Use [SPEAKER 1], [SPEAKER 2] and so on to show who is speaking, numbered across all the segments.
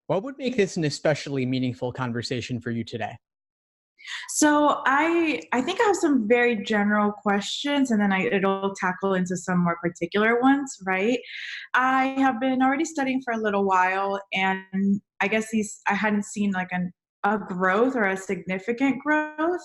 [SPEAKER 1] What would make this an especially meaningful conversation for you today?
[SPEAKER 2] So I think I have some very general questions, and then it'll tackle into some more particular ones, right? I have been already studying for a little while, and I guess these I hadn't seen like a growth or a significant growth,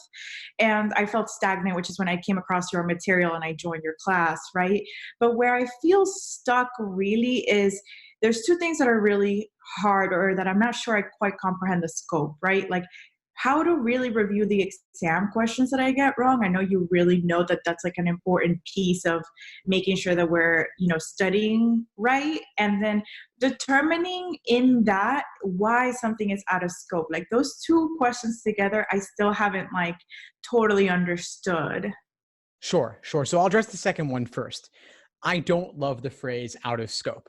[SPEAKER 2] and I felt stagnant, which is when I came across your material and I joined your class, right? But where I feel stuck really is there's two things that are really hard or that I'm not sure I quite comprehend the scope, right? Like how to really review the exam questions that I get wrong. I know you really know that that's like an important piece of making sure that we're, studying right. And then determining in that why something is out of scope. Like those two questions together, I still haven't like totally understood.
[SPEAKER 1] Sure. So I'll address the second one first. I don't love the phrase out of scope.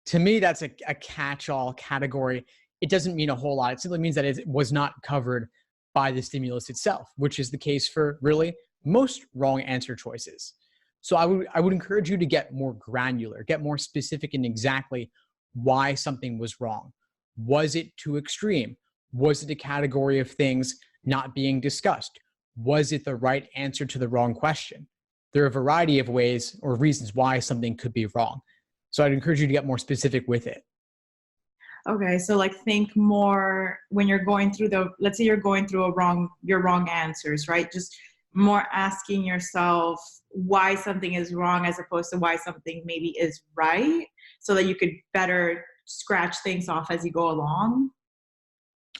[SPEAKER 1] To me, that's a catch all category. It doesn't mean a whole lot. It simply means that it was not covered by the stimulus itself, which is the case for really most wrong answer choices. So I would encourage you to get more granular, get more specific in exactly why something was wrong. Was it too extreme? Was it a category of things not being discussed? Was it the right answer to the wrong question? There are a variety of ways or reasons why something could be wrong. So I'd encourage you to get more specific with it.
[SPEAKER 2] Okay, so like think more when you're going through let's say you're going through your wrong answers, right? Just more asking yourself why something is wrong as opposed to why something maybe is right, so that you could better scratch things off as you go along.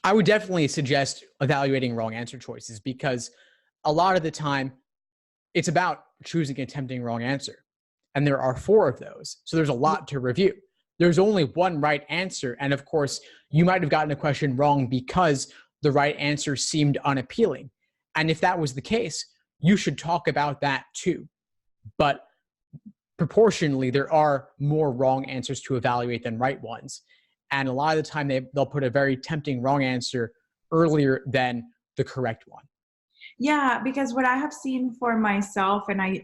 [SPEAKER 1] I would definitely suggest evaluating wrong answer choices because a lot of the time it's about choosing a tempting wrong answer. And there are four of those. So there's a lot to review. There's only one right answer. And of course, you might have gotten a question wrong because the right answer seemed unappealing. And if that was the case, you should talk about that too. But proportionally, there are more wrong answers to evaluate than right ones. And a lot of the time, they'll put a very tempting wrong answer earlier than the correct one.
[SPEAKER 2] Yeah, because what I have seen for myself, and I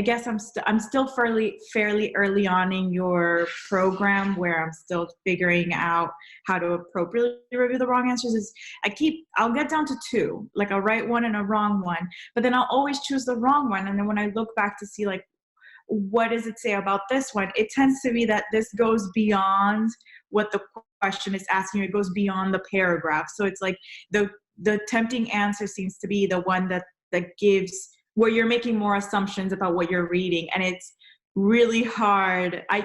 [SPEAKER 2] guess I'm still fairly early on in your program where I'm still figuring out how to appropriately review the wrong answers. I'll get down to two, like a right one and a wrong one, but then I'll always choose the wrong one. And then when I look back to see like what does it say about this one, it tends to be that this goes beyond what the question is asking you. It goes beyond the paragraph. So it's like the tempting answer seems to be the one that gives where you're making more assumptions about what you're reading, and it's really hard. I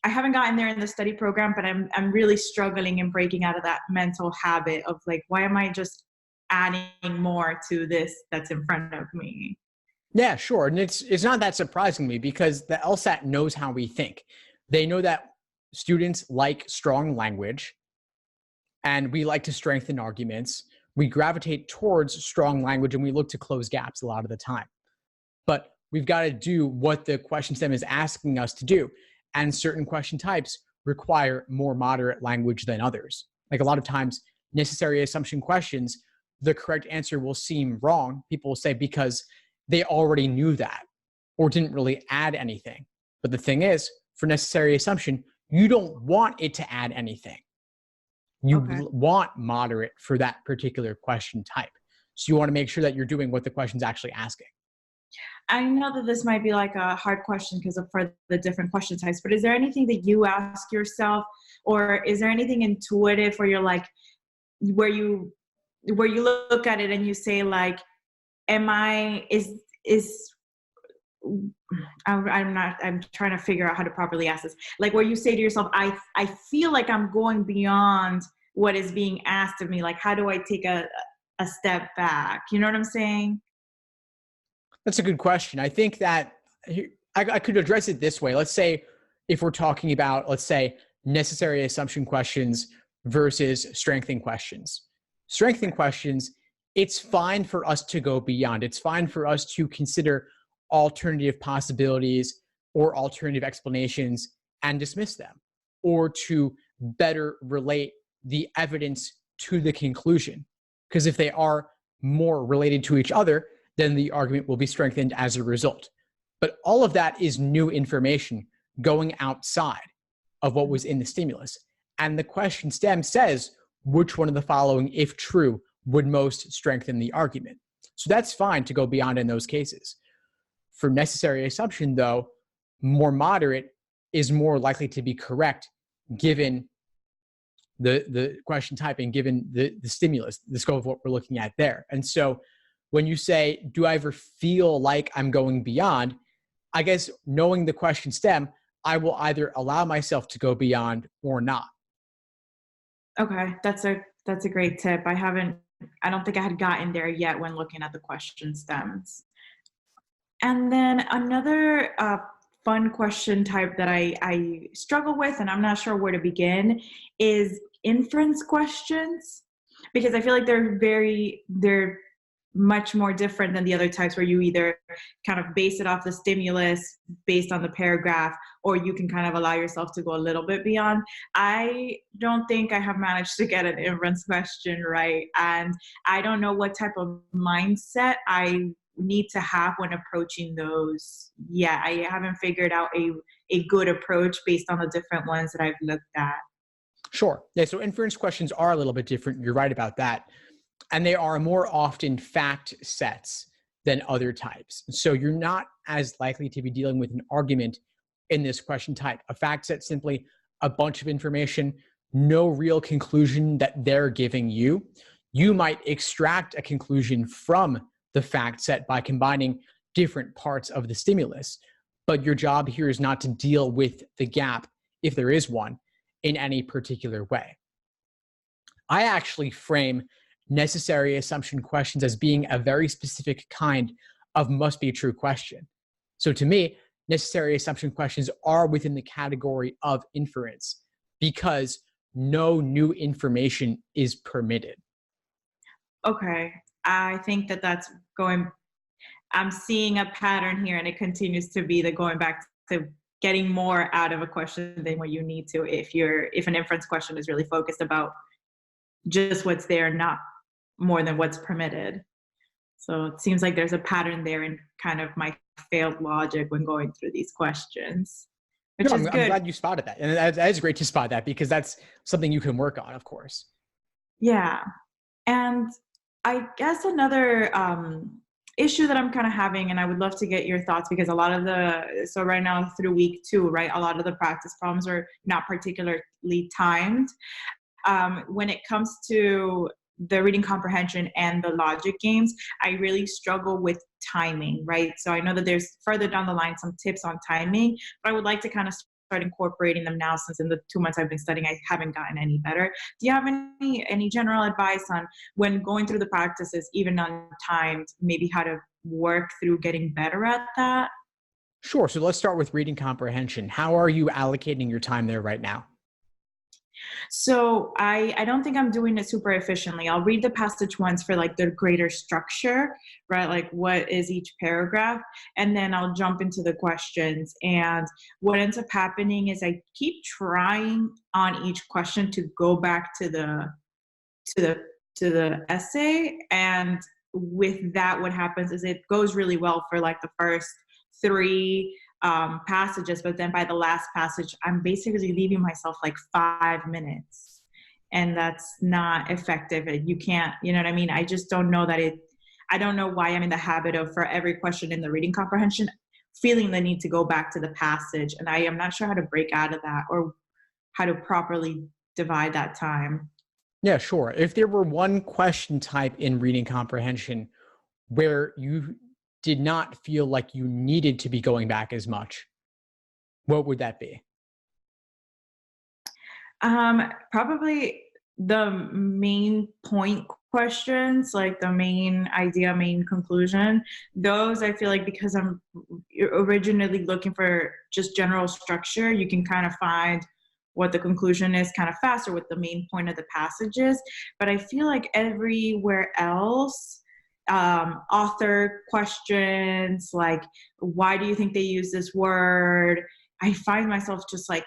[SPEAKER 2] haven't gotten there in the study program, but I'm really struggling in breaking out of that mental habit of like, why am I just adding more to this that's in front of me?
[SPEAKER 1] Yeah, sure. And it's not that surprising to me because the LSAT knows how we think. They know that students like strong language and we like to strengthen arguments. We gravitate towards strong language and we look to close gaps a lot of the time. But we've got to do what the question stem is asking us to do. And certain question types require more moderate language than others. Like a lot of times, necessary assumption questions, the correct answer will seem wrong. People will say because they already knew that or didn't really add anything. But the thing is, for necessary assumption, you don't want it to add anything. You
[SPEAKER 2] Okay.
[SPEAKER 1] want moderate for that particular question type. So you want to make sure that you're doing what the question's actually asking.
[SPEAKER 2] I know that this might be like a hard question because of for the different question types, but is there anything that you ask yourself, or is there anything intuitive where you're like, where you look at it and you say like, am I is I'm trying to figure out how to properly ask this. Like where you say to yourself, I feel like I'm going beyond what is being asked of me. Like how do I take a step back? You know what I'm saying?
[SPEAKER 1] That's a good question. I think that I could address it this way. Let's say if we're talking about, let's say, necessary assumption questions versus strengthening questions. Strengthening questions, it's fine for us to go beyond. It's fine for us to consider alternative possibilities or alternative explanations and dismiss them, or to better relate the evidence to the conclusion. Because if they are more related to each other, then the argument will be strengthened as a result. But all of that is new information going outside. of what was in the stimulus. And the question stem says, which one of the following, if true, would most strengthen the argument? So that's fine to go beyond in those cases. For necessary assumption, though, more moderate is more likely to be correct given the question type and given the stimulus, the scope of what we're looking at there. And so when you say, do I ever feel like I'm going beyond? I guess knowing the question stem, I will either allow myself to go beyond or not.
[SPEAKER 2] Okay, that's a great tip. I don't think I had gotten there yet when looking at the question stems. And then another fun question type that I struggle with, and I'm not sure where to begin, is inference questions, because I feel like they're much more different than the other types where you either kind of base it off the stimulus based on the paragraph, or you can kind of allow yourself to go a little bit beyond. I don't think I have managed to get an inference question right. And I don't know what type of mindset I need to have when approaching those. Yeah, I haven't figured out a good approach based on the different ones that I've looked at.
[SPEAKER 1] Sure. Yeah, so inference questions are a little bit different. You're right about that. And they are more often fact sets than other types. So you're not as likely to be dealing with an argument in this question type. A fact set simply a bunch of information, no real conclusion that they're giving you. You might extract a conclusion from the fact set by combining different parts of the stimulus. But your job here is not to deal with the gap, if there is one, in any particular way. I actually frame necessary assumption questions as being a very specific kind of must be true question. So to me, necessary assumption questions are within the category of inference because no new information is permitted.
[SPEAKER 2] Okay, I think that's I'm seeing a pattern here, and it continues to be the going back to getting more out of a question than what you need to if an inference question is really focused about just what's there, not more than what's permitted. So it seems like there's a pattern there in kind of my failed logic when going through these questions, which is good.
[SPEAKER 1] I'm glad you spotted that. And that is great to spot that because that's something you can work on, of course.
[SPEAKER 2] Yeah. And I guess another issue that I'm kind of having, and I would love to get your thoughts, because so right now through week 2, right, a lot of the practice problems are not particularly timed. When it comes to the reading comprehension and the logic games, I really struggle with timing, right? So I know that there's further down the line some tips on timing, but I would like to kind of start incorporating them now, since in the 2 months I've been studying, I haven't gotten any better. Do you have any general advice on when going through the practices, even untimed, maybe how to work through getting better at that?
[SPEAKER 1] Sure. So let's start with reading comprehension. How are you allocating your time there right now?
[SPEAKER 2] So I don't think I'm doing it super efficiently. I'll read the passage once for like the greater structure, right? Like what is each paragraph? And then I'll jump into the questions. And what ends up happening is I keep trying on each question to go back to the essay. And with that, what happens is it goes really well for like the first 3 passages, but then by the last passage, I'm basically leaving myself like 5 minutes, and that's not effective. You can't, you know what I mean? I just don't know I don't know why I'm in the habit of, for every question in the reading comprehension, feeling the need to go back to the passage. And I am not sure how to break out of that or how to properly divide that time.
[SPEAKER 1] Yeah, sure. If there were one question type in reading comprehension where you did not feel like you needed to be going back as much, what would that be?
[SPEAKER 2] Probably the main point questions, like the main idea, main conclusion. Those I feel like, because I'm originally looking for just general structure, you can kind of find what the conclusion is kind of faster with the main point of the passages. But I feel like everywhere else, author questions, like why do you think they use this word, I find myself just like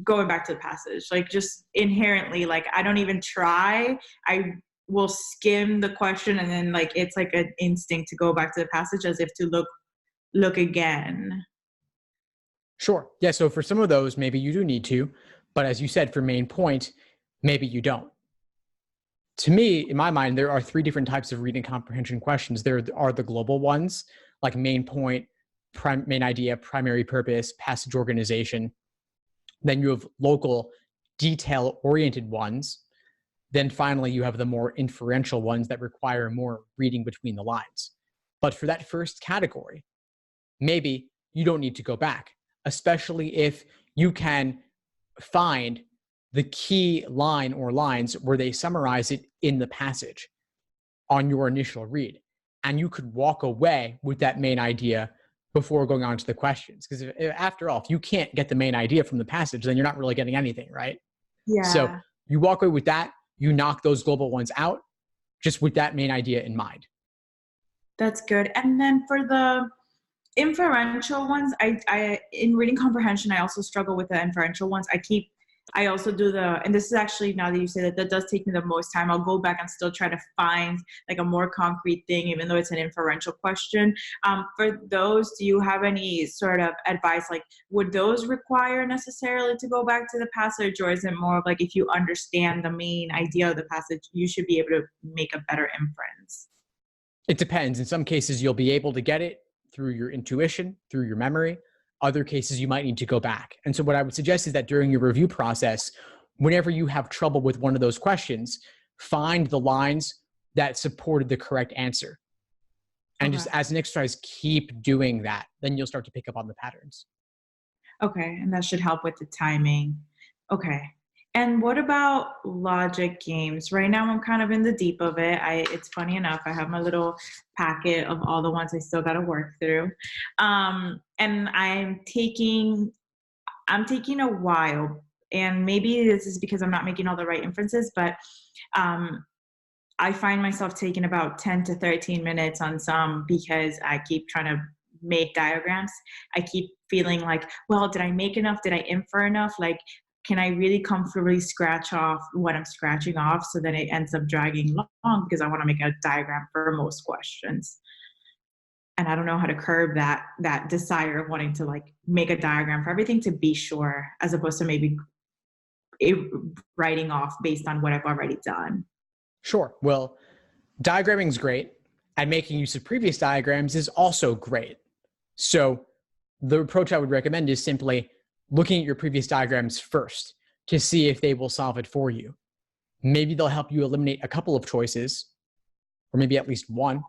[SPEAKER 2] going back to the passage, like just inherently, like I don't even try, I will skim the question, and then like it's like an instinct to go back to the passage as if to look again.
[SPEAKER 1] Sure. Yeah. So for some of those, maybe you do need to, but as you said, for main point, maybe you don't. To me, in my mind, there are three different types of reading comprehension questions. There are the global ones, like main point, main idea, primary purpose, passage organization. Then you have local, detail-oriented ones. Then finally, you have the more inferential ones that require more reading between the lines. But for that first category, maybe you don't need to go back, especially if you can find the key line or lines where they summarize it in the passage on your initial read. And you could walk away with that main idea before going on to the questions. Because after all, if you can't get the main idea from the passage, then you're not really getting anything, right? So
[SPEAKER 2] Yeah,
[SPEAKER 1] you walk away with that, you knock those global ones out, just with that main idea in mind.
[SPEAKER 2] that's good. And then for the inferential ones, I in reading comprehension, I also struggle with the inferential ones. I also do and this is actually, now that you say that, that does take me the most time. I'll go back and still try to find like a more concrete thing, even though it's an inferential question. For those, do you have any sort of advice? Like, would those require necessarily to go back to the passage, or is it more of like, if you understand the main idea of the passage, you should be able to make a better inference?
[SPEAKER 1] It depends. In some cases, you'll be able to get it through your intuition, through your memory. Other cases, you might need to go back. And so what I would suggest is that during your review process, whenever you have trouble with one of those questions, find the lines that supported the correct answer. And just as an exercise, keep doing that. Then you'll start to pick up on the patterns.
[SPEAKER 2] Okay, and that should help with the timing. Okay. And what about logic games? Right now I'm kind of in the deep of it. It's funny enough, I have my little packet of all the ones I still got to work through. And I'm taking a while, and maybe this is because I'm not making all the right inferences, but I find myself taking about 10 to 13 minutes on some because I keep trying to make diagrams. I keep feeling like, well, did I make enough? Did I infer enough? Like, can I really comfortably scratch off what I'm scratching off so that it ends up dragging long, because I want to make a diagram for most questions. And I don't know how to curb that desire of wanting to like make a diagram for everything to be sure, as opposed to maybe writing off based on what I've already done.
[SPEAKER 1] Sure. Well, diagramming is great, and making use of previous diagrams is also great. So the approach I would recommend is simply looking at your previous diagrams first to see if they will solve it for you. Maybe they'll help you eliminate a couple of choices, or maybe at least one.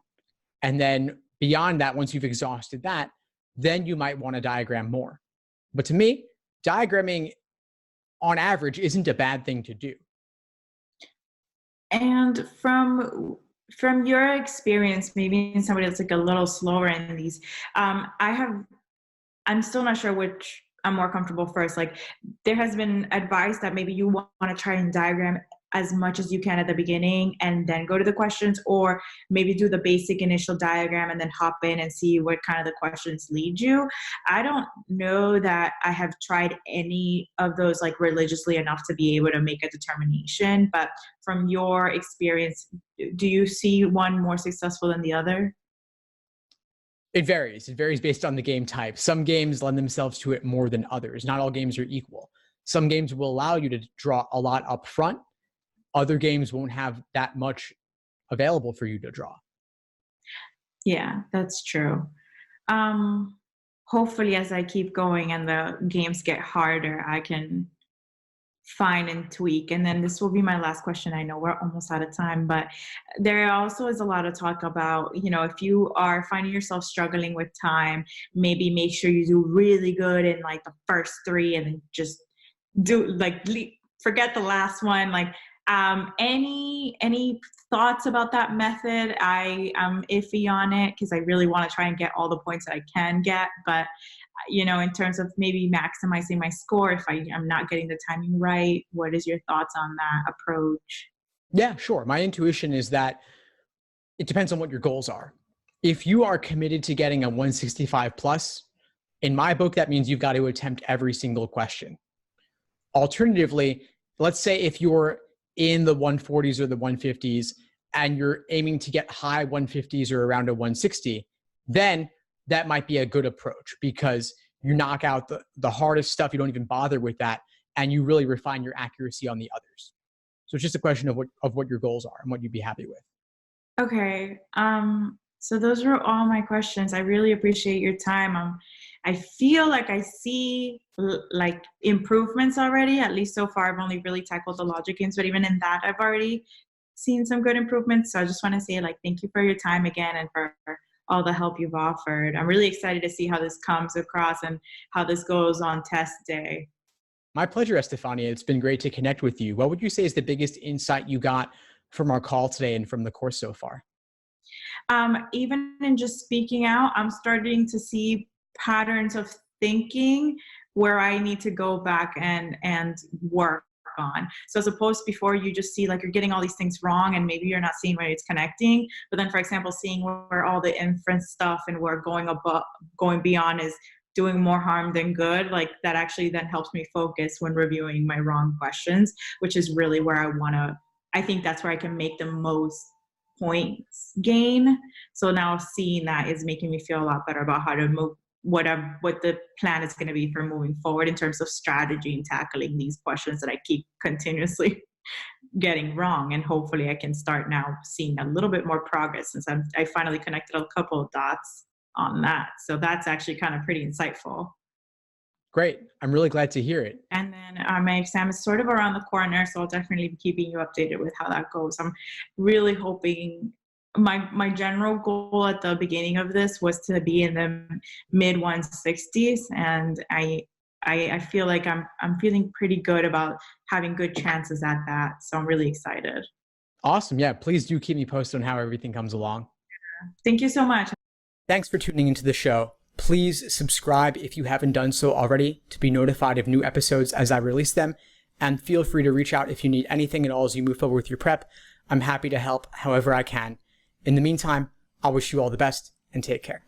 [SPEAKER 1] And then beyond that, once you've exhausted that, then you might want to diagram more. But to me, diagramming on average isn't a bad thing to do.
[SPEAKER 2] And from your experience, maybe in somebody that's like a little slower in these, I'm still not sure which I'm more comfortable first. Like, there has been advice that maybe you want to try and diagram as much as you can at the beginning and then go to the questions, or maybe do the basic initial diagram and then hop in and see what kind of the questions lead you. I don't know that I have tried any of those like religiously enough to be able to make a determination, but from your experience, do you see one more successful than the other?
[SPEAKER 1] It varies. It varies based on the game type. Some games lend themselves to it more than others. Not all games are equal. Some games will allow you to draw a lot up front. Other games won't have that much available for you to draw.
[SPEAKER 2] Yeah, that's true. Hopefully, as I keep going and the games get harder, I can fine and tweak. And then this will be my last question. I know we're almost out of time, but there also is a lot of talk about, if you are finding yourself struggling with time, maybe make sure you do really good in like the first three, and then just forget the last one. Like, any thoughts about that method? I am iffy on it because I really want to try and get all the points that I can get, but in terms of maybe maximizing my score, if I'm not getting the timing right, what is your thoughts on that approach?
[SPEAKER 1] Yeah, sure. My intuition is that it depends on what your goals are. If you are committed to getting a 165 plus, in my book, that means you've got to attempt every single question. Alternatively, let's say if you're in the 140s or the 150s and you're aiming to get high 150s or around a 160, then that might be a good approach, because you knock out the hardest stuff. You don't even bother with that. And you really refine your accuracy on the others. So it's just a question of what your goals are and what you'd be happy with.
[SPEAKER 2] Okay. So those were all my questions. I really appreciate your time. I feel like I see like improvements already. At least so far, I've only really tackled the logic games, but even in that, I've already seen some good improvements. So I just want to say like thank you for your time again and for all the help you've offered. I'm really excited to see how this comes across and how this goes on test day.
[SPEAKER 1] My pleasure, Estefania. It's been great to connect with you. What would you say is the biggest insight you got from our call today and from the course so far?
[SPEAKER 2] Even in just speaking out, I'm starting to see patterns of thinking where I need to go back and work on. So as opposed to before, you just see like you're getting all these things wrong and maybe you're not seeing where it's connecting. But then, for example, seeing where all the inference stuff and where going beyond is doing more harm than good, like that actually then helps me focus when reviewing my wrong questions, which is really where I think that's where I can make the most points gain. So now seeing that is making me feel a lot better about how to move what the plan is going to be for moving forward in terms of strategy and tackling these questions that I keep continuously getting wrong. And hopefully I can start now seeing a little bit more progress since I finally connected a couple of dots on that. So that's actually kind of pretty insightful.
[SPEAKER 1] Great. I'm really glad to hear it.
[SPEAKER 2] And then my exam is sort of around the corner, so I'll definitely be keeping you updated with how that goes. I'm really hoping my general goal at the beginning of this was to be in the mid 160s, and I feel like I'm feeling pretty good about having good chances at that. So I'm really excited.
[SPEAKER 1] Awesome. Yeah, please do keep me posted on how everything comes along.
[SPEAKER 2] Thank you so much.
[SPEAKER 1] Thanks for tuning into the show. Please subscribe if you haven't done so already to be notified of new episodes as I release them. And feel free to reach out if you need anything at all as you move forward with your prep. I'm happy to help however I can. In the meantime, I'll wish you all the best and take care.